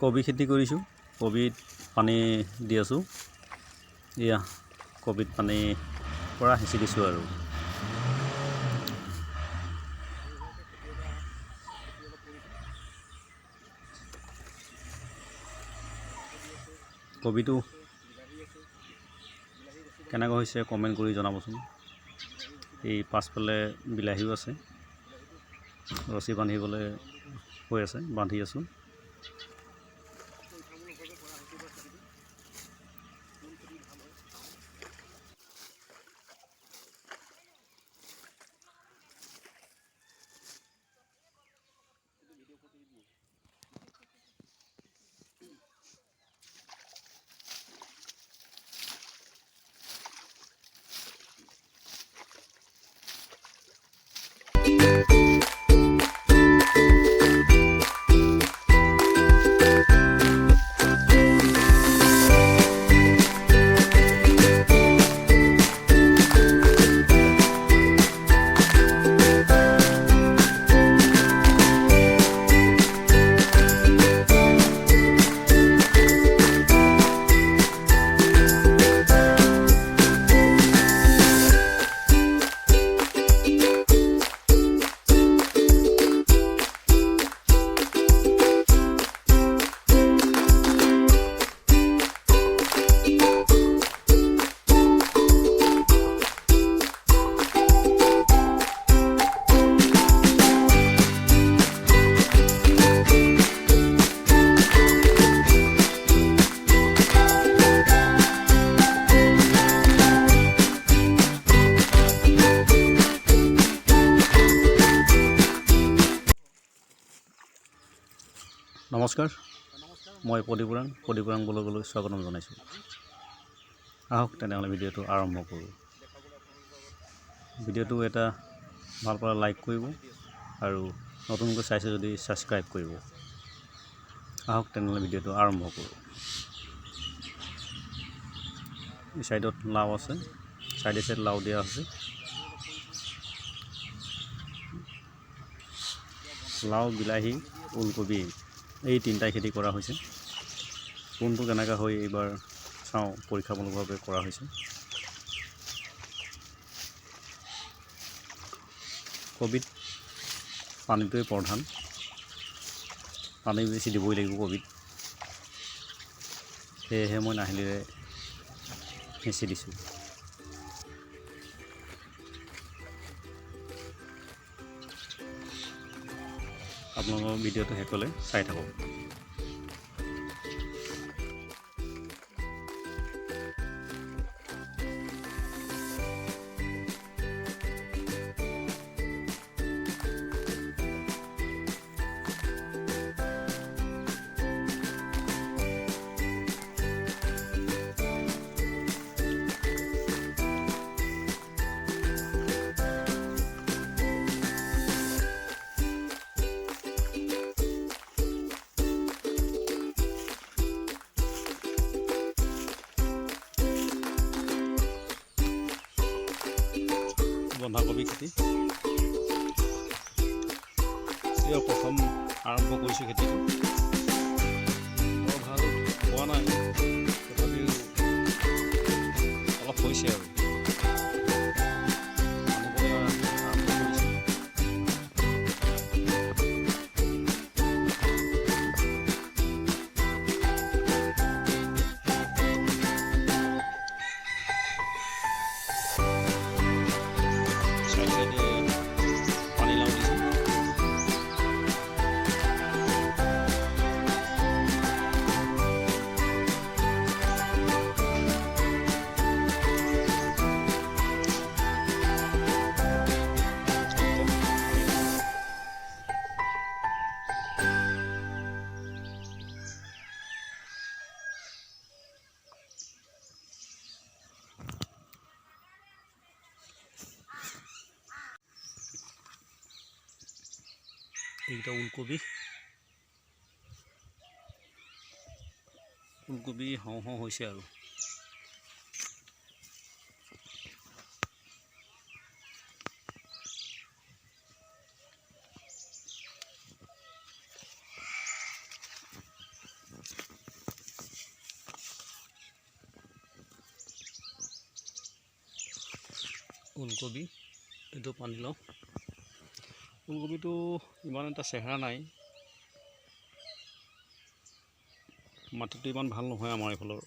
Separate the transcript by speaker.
Speaker 1: কবি খেতি কৰিছোঁ। কবিত পানী দি আছোঁ। এয়া কবিত পানী পৰা সিঁচি দিছোঁ আৰু কবিটো কেনেকৈ হৈছে কমেণ্ট কৰি জনাবচোন। এই পাছফালে বিলাহীও আছে, ৰছী বান্ধিবলৈ হৈ আছে, বান্ধি আছোঁ। নমস্কাৰ, মই প্ৰদীপুৰাং ব্লগলৈ স্বাগতম জনাইছোঁ। আহক তেনেহ'লে ভিডিঅ'টো আৰম্ভ কৰোঁ। ভিডিঅ'টো এটা ভাল পালে লাইক কৰিব আৰু নতুনকৈ চাইছে যদি ছাবস্ক্ৰাইব কৰিব। আহক তেনেহ'লে ভিডিঅ'টো আৰম্ভ কৰোঁ। এই ছাইডত লাও আছে, চাইডে লাও দিয়া আছে। লাও, বিলাহী, ওলকবি এই তিনিটাই খেতি কৰা হৈছে। কোনটো কেনেকৈ হয় এইবাৰ চাওঁ, পৰীক্ষামূলকভাৱে কৰা হৈছে। কবিত পানীটোৱে প্ৰধান, পানী বেছি দিবই লাগিব কবিত। সেয়েহে মই নাহিলিৰে সিঁচি দিছোঁ। আপোনালোকৰ ভিডিঅ'টো শেষলৈ চাই থাকক। বন্ধাকবি খেতি এয়া প্ৰথম আৰম্ভ কৰিছোঁ খেতিটো। বৰ ভাল হোৱা নাই, তথাপিও অলপ হৈছে আৰু এইটা ওলকবি হওঁ হৈছে আৰু ওলকবি, এইটো পানীলাও। ওলকবিটো ইমান এটা চেহেৰা নাই, মাটিটো ইমান ভাল নহয় আমাৰ এইফালৰ।